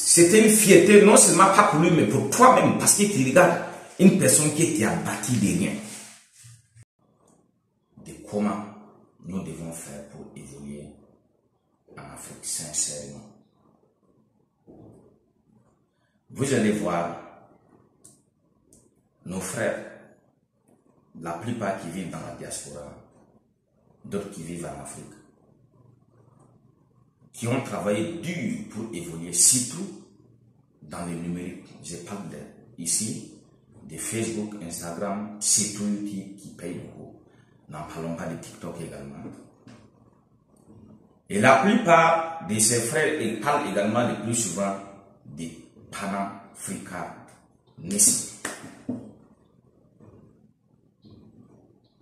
c'était une fierté, non seulement pas pour lui, mais pour toi-même, parce que tu regardes une personne qui a bâti des liens. De comment nous devons faire pour évoluer en Afrique, sincèrement. Vous allez voir nos frères, la plupart qui vivent dans la diaspora, d'autres qui vivent en Afrique, qui ont travaillé dur pour évoluer, surtout dans le numérique. Je parle ici de Facebook, Instagram, surtout qui payent beaucoup. N'en parlons pas de TikTok également. Et la plupart de ces frères, ils parlent également le plus souvent de panafricanisme.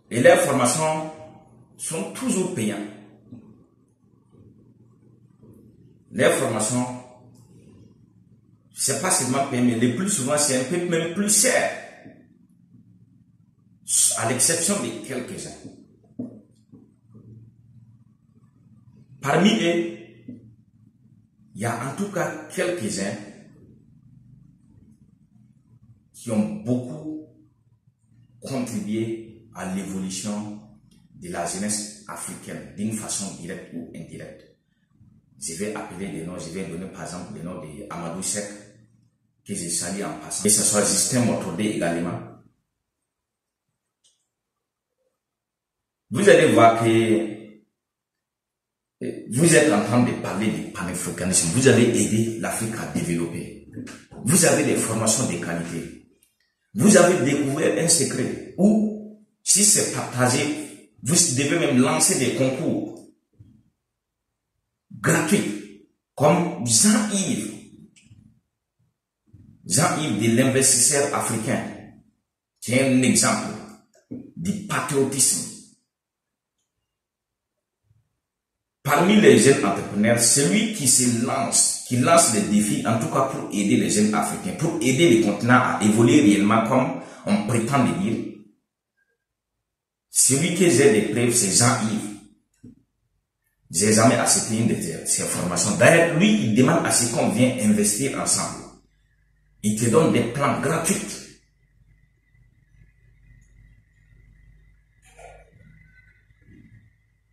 Et leurs formations sont toujours payantes. Les formations, c'est pas seulement payé, mais le plus souvent, c'est un peu même plus cher. À l'exception de quelques-uns. Parmi eux, il y a en tout cas quelques-uns qui ont beaucoup contribué à l'évolution de la jeunesse africaine d'une façon directe ou indirecte. Je vais appeler des noms, je vais donner par exemple le nom de Amadou Seck, que je salue en passant. Que ce soit Justin Motrodé également. Vous allez voir que vous êtes en train de parler de panafricanisme. Vous allez aider l'Afrique à développer. Vous avez des formations de qualité. Vous avez découvert un secret où, si c'est partagé, vous devez même lancer des concours gratuits, comme Jean-Yves de l'investisseur africain, qui est un exemple du patriotisme. Parmi les jeunes entrepreneurs, celui qui lance les défis, en tout cas pour aider les jeunes africains, pour aider le continent à évoluer réellement comme on prétend le dire, celui qui j'ai des preuves, c'est Jean-Yves. J'ai jamais accepté une de ses formations. D'ailleurs, lui, il demande à ce qu'on vienne investir ensemble. Il te donne des plans gratuits.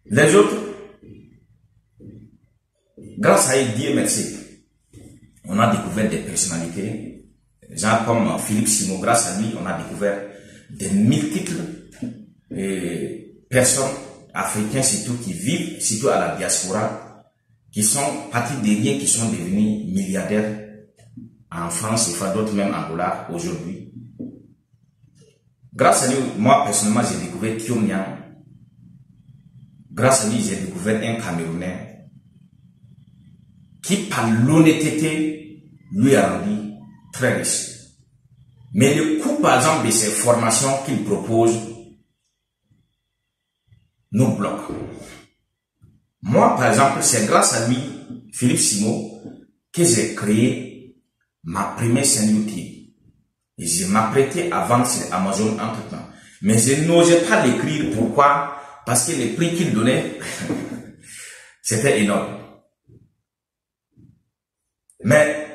Les autres, grâce à Dieu merci, on a découvert des personnalités, genre comme Philippe Simon. Grâce à lui, on a découvert des multiples personnes africaines, surtout qui vivent, surtout à la diaspora, qui sont partis des liens, qui sont devenus milliardaires en France, et d'autres même en dollars aujourd'hui. Grâce à lui, moi personnellement, j'ai découvert Thiom Niang. Grâce à lui, j'ai découvert un Camerounais qui, par l'honnêteté, lui a rendu très riche. Mais le coût, par exemple, de ces formations qu'il propose nous bloque. Moi, par exemple, c'est grâce à lui, Philippe Simon, que j'ai créé ma première chaîne YouTube. Et je m'apprêtais à vendre sur Amazon entre-temps. Mais je n'osais pas l'écrire. Pourquoi? Parce que les prix qu'il donnait, c'était énorme. Mais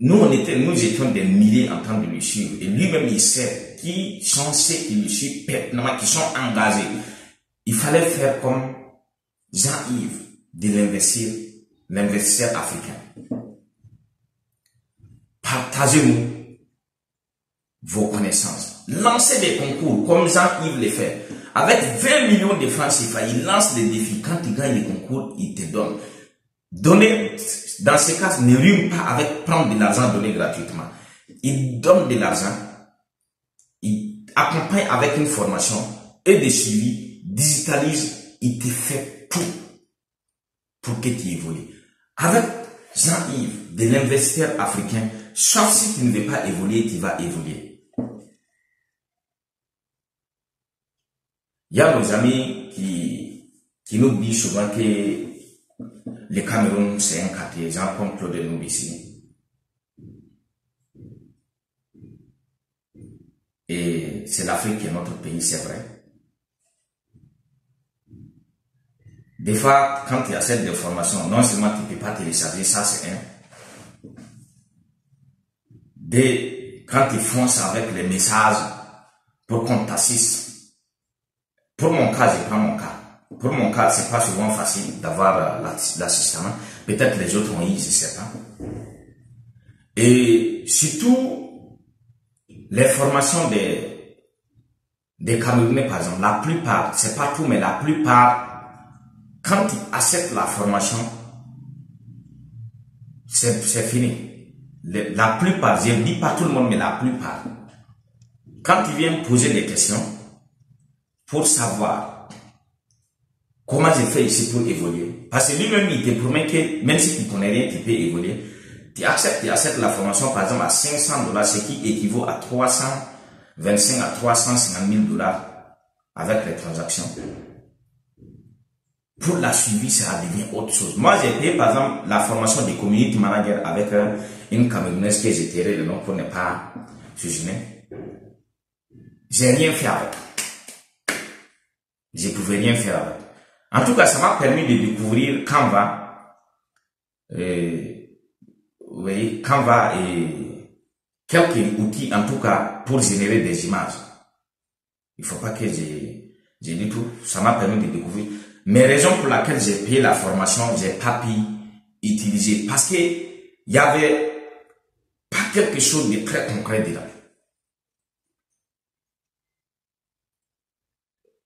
nous étions des milliers en train de le suivre. Et lui-même, il sait qui sont ceux qui le suivent pertinemment, qui sont engagés. Il fallait faire comme Jean-Yves de l'investisseur africain. Partagez-nous vos connaissances. Lancez des concours comme Jean-Yves le fait. Avec 20 millions de francs CFA, il lance des défis. Quand il gagne les concours, il te donne. Donner, dans ce cas, ne rime pas avec prendre de l'argent donné gratuitement. Il donne de l'argent, il accompagne avec une formation et des suivis, digitalise, il te fait tout pour que tu évolues. Avec Jean-Yves, de l'investisseur africain, sauf si tu ne veux pas évoluer, tu vas évoluer. Il y a nos amis qui nous disent souvent que le Cameroun, c'est un quartier, genre comme Claude Noubissi. Et c'est l'Afrique qui est notre pays, c'est vrai. Des fois, quand il y a cette information, non seulement tu ne peux pas télécharger, ça c'est un. quand ils foncent avec les messages pour qu'on t'assiste. Pour mon cas, je prends mon cas. Pour mon cas, c'est pas souvent facile d'avoir l'assistant. Peut-être les autres ont eu, je sais pas. Et surtout, les formations des Camerounais, par exemple, la plupart, c'est pas tout, mais la plupart, quand ils acceptent la formation, c'est fini. La plupart, je ne dis pas tout le monde, mais la plupart, quand ils viennent poser des questions pour savoir comment j'ai fait ici pour évoluer, parce que lui-même, il te promet que même si tu ne connais rien, tu peux évoluer. Tu acceptes la formation, par exemple, à $500, ce qui équivaut à 325 à 350 000 $ avec les transactions. Pour la suivi, ça devient autre chose. Moi, j'ai payé, par exemple, la formation de community manager avec une Camerounaise que j'ai tiré le nom pour ne pas se gêner. J'ai rien fait avec. Je ne pouvais rien faire avec. En tout cas, ça m'a permis de découvrir Canva. Oui, Canva et quelques outils, en tout cas, pour générer des images. Il ne faut pas que j'ai dit tout. Ça m'a permis de découvrir. Mais raison pour laquelle j'ai payé la formation, j'ai pas pu utiliser parce que il y avait pas quelque chose de très concret dedans.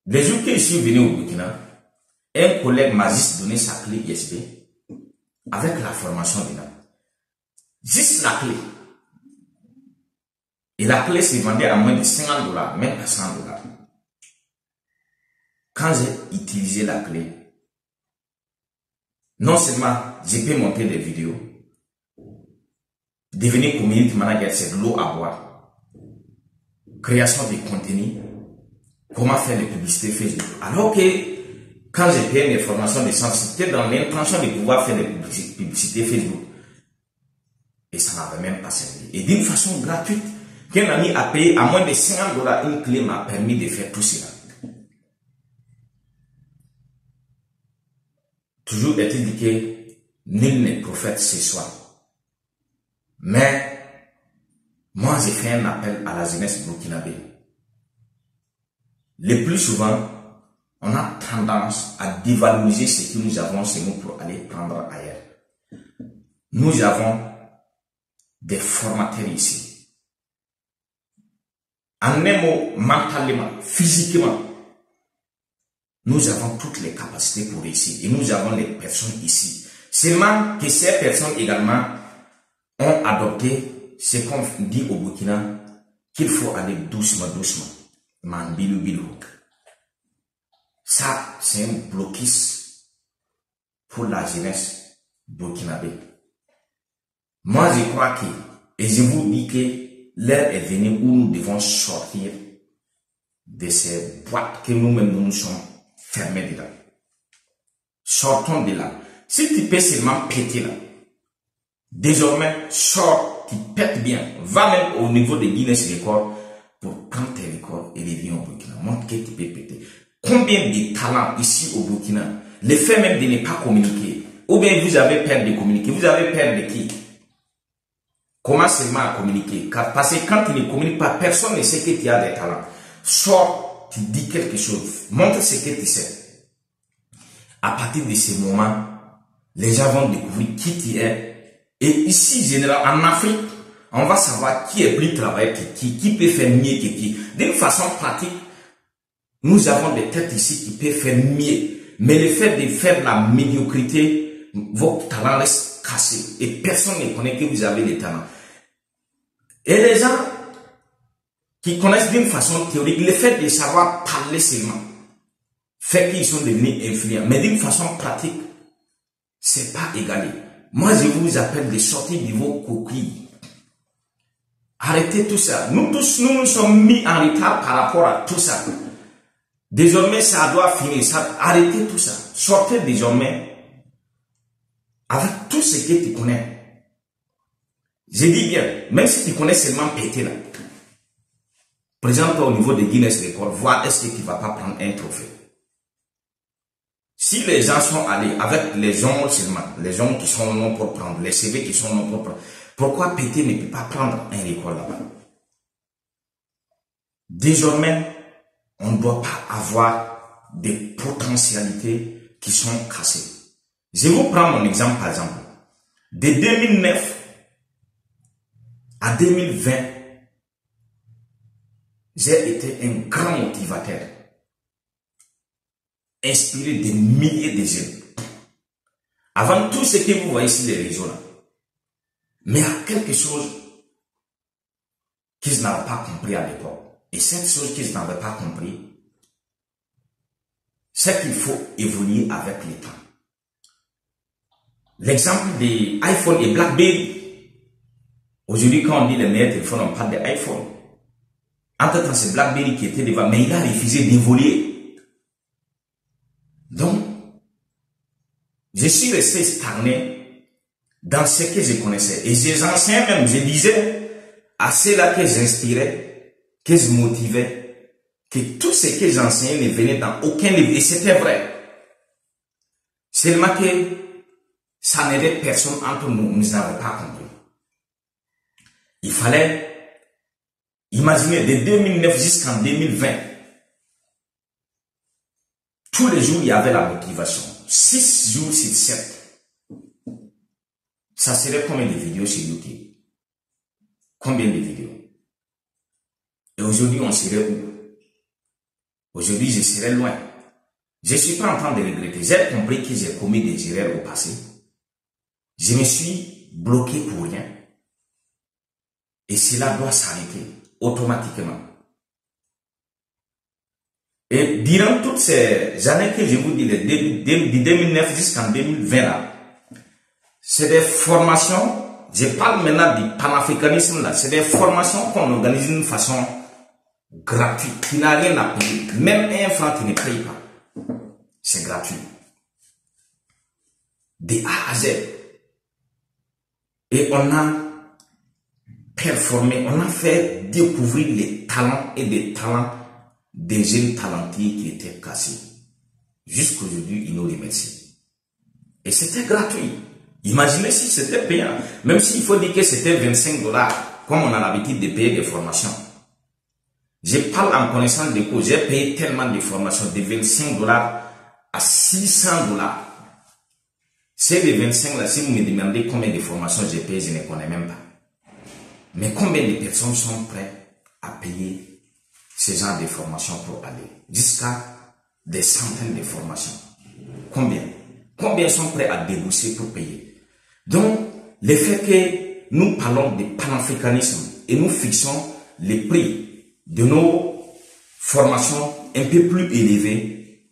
Les jours que je suis venu au Burkina, un collègue m'a juste donné sa clé USB avec la formation dedans. Juste la clé. Et la clé se vendait à moins de $50, même pas $100. Quand j'ai utilisé la clé, non seulement j'ai pu monter des vidéos, devenir community manager, c'est de l'eau à boire, création de contenu, comment faire les publicités Facebook. Alors que quand j'ai payé mes formations de centre, c'était dans l'intention de pouvoir faire les publicités Facebook. Et ça n'avait même pas servi. Et d'une façon gratuite, qu'un ami a payé à moins de $50, une clé m'a permis de faire tout cela. Toujours est-il dit que nul n'est prophète ce soir. Mais moi, j'ai fait un appel à la jeunesse burkinabé. Le plus souvent, on a tendance à dévaloriser ce que nous avons chez nous pour aller prendre ailleurs. Nous avons des formateurs ici. En un mot, mentalement, physiquement, nous avons toutes les capacités pour réussir et nous avons les personnes ici. Seulement que ces personnes également ont adopté ce qu'on dit au Burkina qu'il faut aller doucement, doucement. Bilou bilou. Ça, c'est un blocus pour la jeunesse burkinabé. Moi, je crois que, et je vous dis que l'heure est venue où nous devons sortir de ces boîtes que nous-mêmes nous sommes fermés dedans. Sortons de là. Si tu peux seulement péter là, désormais, sors, tu pètes bien. Va même au niveau de Guinness Records pour prendre tes records et les viens au Burkina. Montre que tu peux péter. Combien de talents ici au Burkina, le fait même de ne pas communiquer, ou bien vous avez peur de communiquer, vous avez peur de qui? Comment seulement à communiquer? Parce que quand tu ne communiques pas, personne ne sait que tu as des talents. Sors, tu dis quelque chose, montre ce que tu sais. À partir de ce moment, les gens vont découvrir qui tu es. Et ici, généralement, en Afrique, on va savoir qui est plus travailleur que qui peut faire mieux que qui. D'une façon pratique, nous avons des têtes ici qui peuvent faire mieux. Mais le fait de faire la médiocrité, votre talent reste cassé. Et personne ne connaît que vous avez des talents. Et les gens qui connaissent d'une façon théorique, le fait de savoir parler seulement, fait qu'ils sont devenus influents. Mais d'une façon pratique, c'est pas égalé. Moi, je vous appelle de sortir de vos coquilles. Arrêtez tout ça. Nous tous, nous nous sommes mis en retard par rapport à tout ça. Désormais, ça doit finir. Arrêtez tout ça. Sortez désormais avec tout ce que tu connais. Je dis bien, même si tu connais seulement péter là, présente-toi au niveau de Guinness Records, voir est-ce que tu ne vas pas prendre un trophée. Si les gens sont allés avec les gens seulement, les gens qui sont non pour prendre, les CV qui sont non pour prendre, pourquoi PT ne peut pas prendre un record là-bas? Désormais, on ne doit pas avoir des potentialités qui sont cassées. Je vous prends mon exemple par exemple. De 2009 à 2020, j'ai été un grand motivateur, inspiré des milliers de jeunes. Avant tout ce que vous voyez sur les réseaux là. Mais il y a quelque chose qu'ils n'avaient pas compris à l'époque. Et cette chose qu'ils n'avaient pas compris, c'est qu'il faut évoluer avec le temps. L'exemple des iPhone et BlackBerry. Aujourd'hui, quand on dit les meilleurs téléphones, on parle des iPhone. Entre-temps, c'est BlackBerry qui était devant, mais il a refusé d'évoluer. Donc, je suis resté stagné dans ce que je connaissais. Et les anciens même, je disais à ceux-là que j'inspirais, que je motivais, que tout ce que j'enseignais ne venait dans aucun livre. Et c'était vrai. Seulement que ça n'aidait personne entre nous, nous n'avons pas compris. Il fallait imaginer de 2009 jusqu'en 2020. Tous les jours, il y avait la motivation. 6 jours sur 7. Ça serait combien de vidéos sur YouTube? Combien de vidéos? Et aujourd'hui, on serait où? Aujourd'hui, je serais loin. Je ne suis pas en train de regretter. J'ai compris que j'ai commis des erreurs au passé. Je me suis bloqué pour rien. Et cela doit s'arrêter automatiquement. Et durant toutes ces années que je vous dis, de 2009 jusqu'en 2020, là, c'est des formations, je parle maintenant du panafricanisme, là, c'est des formations qu'on organise d'une façon gratuite, qui n'a rien à payer. Même un franc qui ne paye pas. C'est gratuit. De A à Z. Et on a performé, on a fait découvrir les talents et des talents des jeunes talentueux qui étaient cassés. Jusqu'aujourd'hui, ils nous remercient. Et c'était gratuit. Imaginez si c'était payant. Même s'il faut dire que c'était 25 $, comme on a l'habitude de payer des formations. Je parle en connaissance de cause. J'ai payé tellement de formations, de 25 $ à 600 $. C'est les 25 là, si vous me demandez combien de formations j'ai payé, je ne connais même pas. Mais combien de personnes sont prêtes à payer ce genre de formations pour aller jusqu'à des centaines de formations? Combien? Combien sont prêts à débourser pour payer? Donc, le fait que nous parlons de panafricanisme et nous fixons les prix de nos formations un peu plus élevés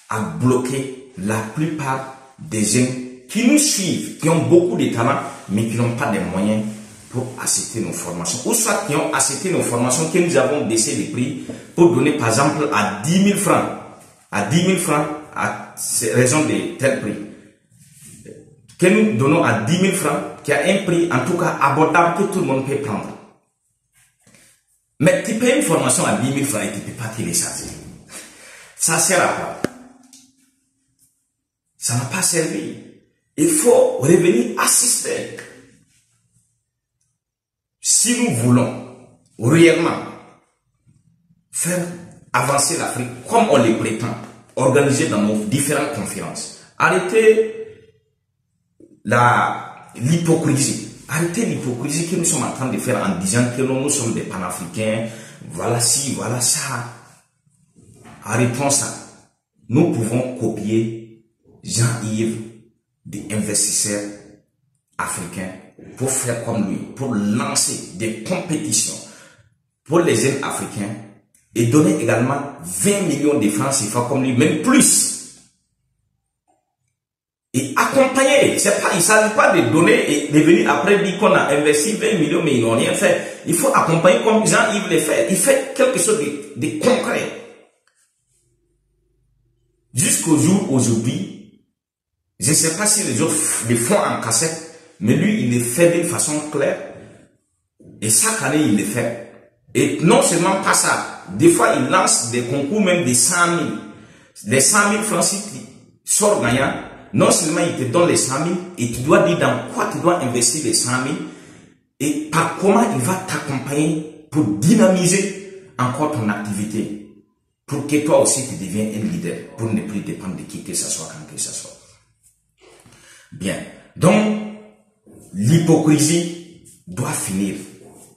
a bloqué la plupart des jeunes qui nous suivent, qui ont beaucoup de talents, mais qui n'ont pas de moyens pour acheter nos formations. Ou soit qui ont acheté nos formations que nous avons baissé les prix pour donner par exemple à 10 000 francs. À 10 000 francs, à raison de tel prix. Que nous donnons à 10 000 francs, qui a un prix en tout cas abordable que tout le monde peut prendre. Mais tu payes une formation à 10 000 francs et tu ne peux pas télécharger. Ça sert à quoi? Ça n'a pas servi. Il faut revenir assister. Si nous voulons réellement faire avancer l'Afrique comme on le prétend, organiser dans nos différentes conférences, arrêter l'hypocrisie. Arrêtez l'hypocrisie que nous sommes en train de faire en disant que nous sommes des panafricains, voilà ci, voilà ça. Arrêtons ça. Nous pouvons copier Jean-Yves, des investisseurs africains, pour faire comme lui, pour lancer des compétitions pour les jeunes africains et donner également 20 millions de francs CFA comme lui, même plus. Et accompagner, il ne s'agit pas de donner et de venir après dire qu'on a investi 20 millions mais ils n'ont rien fait. Il faut accompagner comme Jean-Yves le fait. Il fait quelque chose de concret. Jusqu'au jour aujourd'hui, je ne sais pas si les autres le font en cassette, mais lui, il le fait d'une façon claire. Et chaque année, il le fait. Et non seulement pas ça, des fois, il lance des concours même de 100 000. Les 100 000 francs, sors gagnant, non seulement il te donne les 100 000 et tu dois dire dans quoi tu dois investir les 100 000 et par comment il va t'accompagner pour dynamiser encore ton activité. Pour que toi aussi tu deviennes un leader, pour ne plus dépendre de qui que ce soit, quand que ce soit. Bien. Donc, l'hypocrisie doit finir.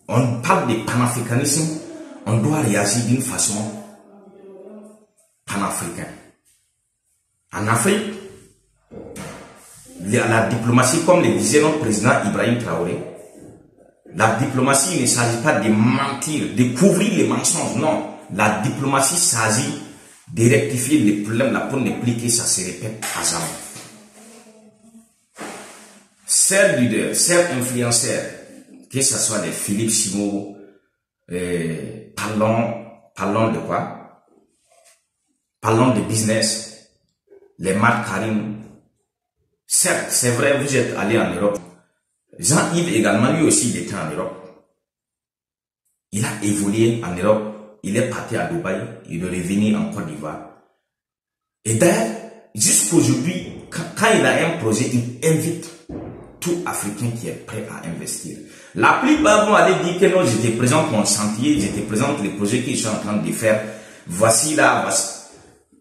On parle de panafricanisme, on doit réagir d'une façon panafricaine. En Afrique, la diplomatie, comme le disait notre président Ibrahim Traoré, la diplomatie, il ne s'agit pas de mentir, de couvrir les mensonges, non. La diplomatie s'agit de rectifier les problèmes là pour ne plus que ça se répète à jamais. Ces leaders, ces influenceurs, que ce soit des Philippe Simo, parlons de quoi? Parlons de business, les Marc Karim. Certes, c'est vrai, vous êtes allé en Europe. Jean-Yves également, lui aussi, il était en Europe. Il a évolué en Europe. Il est parti à Dubaï, il est revenu en Côte d'Ivoire. Et d'ailleurs, jusqu'aujourd'hui, quand il a un projet, il invite tout Africain qui est prêt à investir. La plupart vont aller dire que non, je te présente mon chantier, je te présente les projets qu'ils sont en train de faire. Voici là, voici.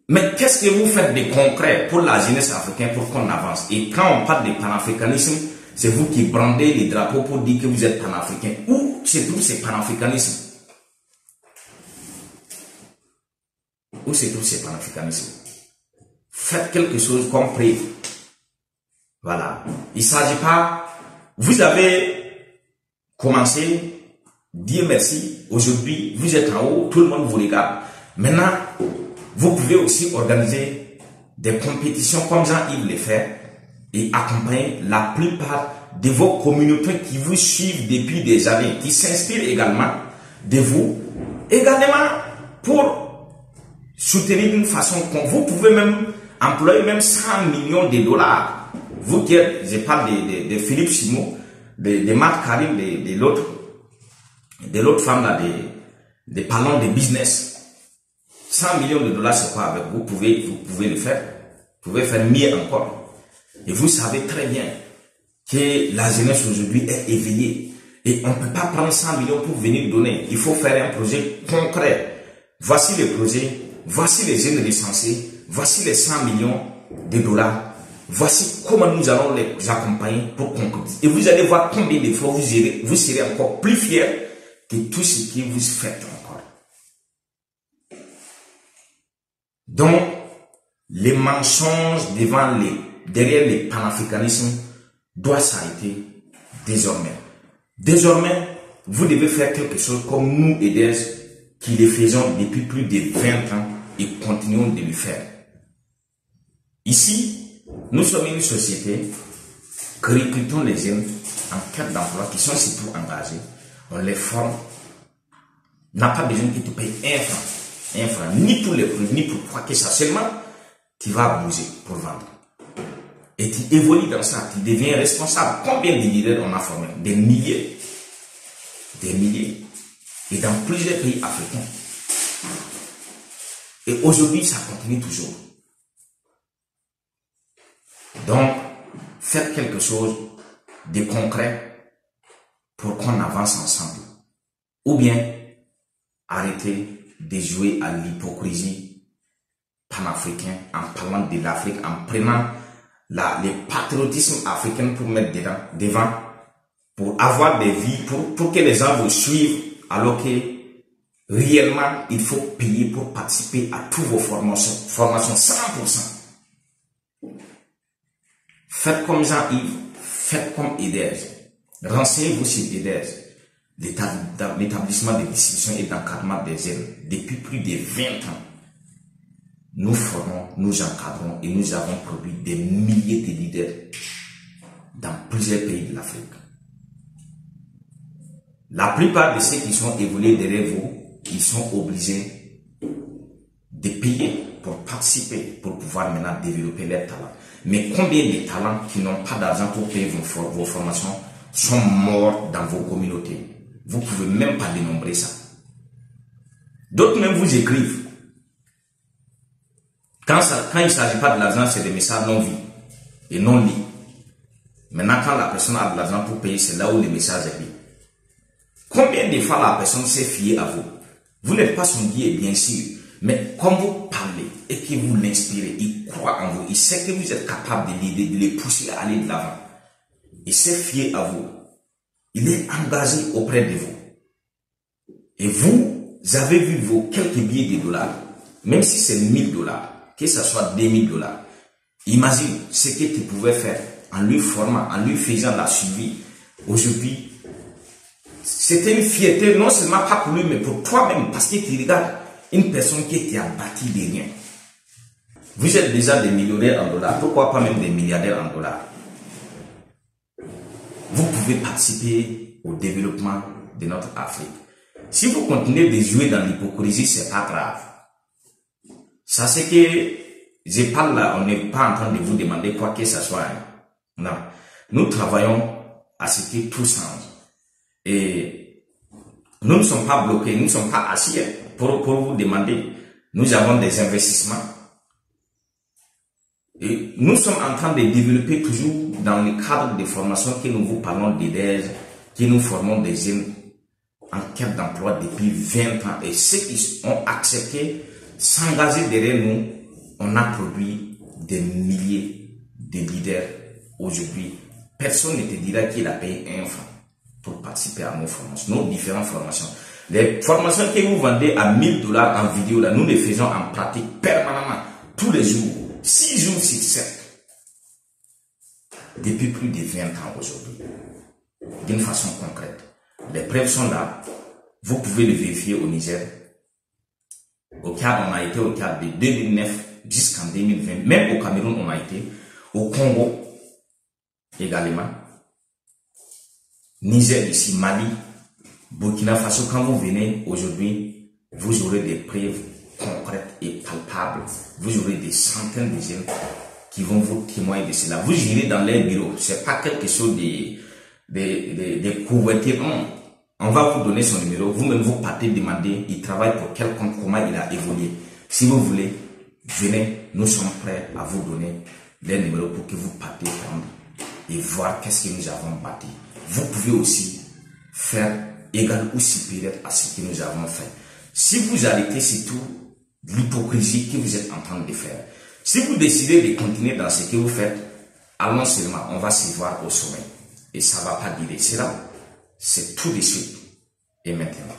Mais qu'est-ce que vous faites de concret pour la jeunesse africaine pour qu'on avance? Et quand on parle de panafricanisme, c'est vous qui brandez les drapeaux pour dire que vous êtes panafricain. Où se trouve ce panafricanisme? Où se trouve ce panafricanisme? Faites quelque chose comme prévu. Voilà. Il ne s'agit pas... Vous avez commencé, Dieu merci, aujourd'hui, vous êtes en haut, tout le monde vous regarde. Maintenant, vous pouvez aussi organiser des compétitions comme Jean-Yves le fait et accompagner la plupart de vos communautés qui vous suivent depuis des années, qui s'inspirent également de vous, également pour soutenir d'une façon qu'on vous pouvez même employer même 100 millions de dollars. Vous qui êtes, je parle de Philippe Simo, de Marc Karim, de l'autre femme là, de parlons de business. 100 millions de dollars, c'est quoi avec vous? Vous pouvez le faire. Vous pouvez faire mieux encore. Et vous savez très bien que la jeunesse aujourd'hui est éveillée. Et on ne peut pas prendre 100 millions pour venir donner. Il faut faire un projet concret. Voici le projet. Voici les jeunes recensés. Voici les 100 millions de dollars. Voici comment nous allons les accompagner pour concrétiser. Et vous allez voir combien de fois vous serez encore plus fiers que tout ce que vous faites encore. Donc, les mensonges derrière les panafricanismes doivent s'arrêter désormais. Désormais, vous devez faire quelque chose comme nous, EDES, qui le faisons depuis plus de 20 ans et continuons de le faire. Ici, nous sommes une société qui recrutons les jeunes en quête d'emploi qui sont surtout engagés. On les forme. On n'a pas besoin que tu payes un franc, ni pour les produits, ni pour quoi que ça. Seulement, tu vas bouger pour vendre. Et tu évolues dans ça, tu deviens responsable. Combien de leaders on a formé? Des milliers. Des milliers. Et dans plusieurs pays africains. Et aujourd'hui, ça continue toujours. Donc, faites quelque chose de concret pour qu'on avance ensemble. Ou bien, arrêtez de jouer à l'hypocrisie panafricaine en parlant de l'Afrique, en prenant le patriotisme africain pour mettre devant, pour avoir des vies, pour que les gens vous suivent, alors que réellement, il faut payer pour participer à toutes vos formations 100%. Faites comme Jean-Yves, faites comme EDES. Renseignez-vous sur EDES, l'établissement de distribution et d'encadrement des jeunes. Depuis plus de 20 ans, nous formons, nous encadrons et nous avons produit des milliers de leaders dans plusieurs pays de l'Afrique. La plupart de ceux qui sont évolués derrière vous, ils sont obligés de payer pour participer, pour pouvoir maintenant développer leurs talents. Mais combien de talents qui n'ont pas d'argent pour payer vos formations sont morts dans vos communautés? Vous ne pouvez même pas dénombrer ça. D'autres même vous écrivent. Quand il ne s'agit pas de l'argent, c'est des messages non vus et non lus. Maintenant, quand la personne a de l'argent pour payer, c'est là où le message est lu. Combien de fois la personne s'est fiée à vous? Vous n'êtes pas son guide, bien sûr, mais quand vous parlez et que vous l'inspirez, il croit en vous, il sait que vous êtes capable de l'aider, de les pousser à aller de l'avant. Il s'est fié à vous. Il est engagé auprès de vous. Et vous avez vu vos quelques billets de dollars, même si c'est 1000 dollars, que ce soit 2000 dollars. Imagine ce que tu pouvais faire en lui formant, en lui faisant la suivi. Aujourd'hui, c'était une fierté, non seulement pas pour lui, mais pour toi-même, parce que tu regardes une personne qui t'a bâti de rien. Vous êtes déjà des millionnaires en dollars, pourquoi pas même des milliardaires en dollars? Vous pouvez participer au développement de notre Afrique. Si vous continuez de jouer dans l'hypocrisie, c'est pas grave. Ça, c'est que je parle là, on n'est pas en train de vous demander quoi que ce soit. Non. Nous travaillons à ce que tout change. Et nous ne sommes pas bloqués, nous ne sommes pas assis pour vous demander. Nous avons des investissements. Et nous sommes en train de développer toujours dans le cadre des formations que nous vous parlons d'aides, que nous formons des jeunes en quête d'emploi depuis 20 ans. Et ceux qui ont accepté s'engager derrière nous, on a produit des milliers de leaders aujourd'hui. Personne ne te dira qu'il a payé un franc pour participer à nos formations, nos différentes formations. Les formations que vous vendez à 1000 dollars en vidéo, là, nous les faisons en pratique permanemment, tous les jours, 6 jours sur 7, depuis plus de 20 ans aujourd'hui, d'une façon concrète. Les preuves sont là, vous pouvez le vérifier au Niger. Au Tchad, on a été au Tchad de 2009 jusqu'en 2020, même au Cameroun, on a été, au Congo également, Niger ici, Mali, Burkina Faso. Quand vous venez aujourd'hui, vous aurez des preuves concrètes et palpables. Vous aurez des centaines de jeunes qui vont vous témoigner de cela. Vous irez dans les bureaux. C'est pas quelque chose de couverture. On va vous donner son numéro. Vous-même, vous partez demander, il travaille pour quel compte, comment il a évolué. Si vous voulez, venez, nous sommes prêts à vous donner les numéros pour que vous partez prendre et voir qu'est-ce que nous avons bâti. Vous pouvez aussi faire égal ou supérieur à ce que nous avons fait. Si vous arrêtez surtout l'hypocrisie que vous êtes en train de faire, si vous décidez de continuer dans ce que vous faites, allons seulement, on va se voir au sommet. Et ça ne va pas durer. Cela, c'est tout de suite et maintenant.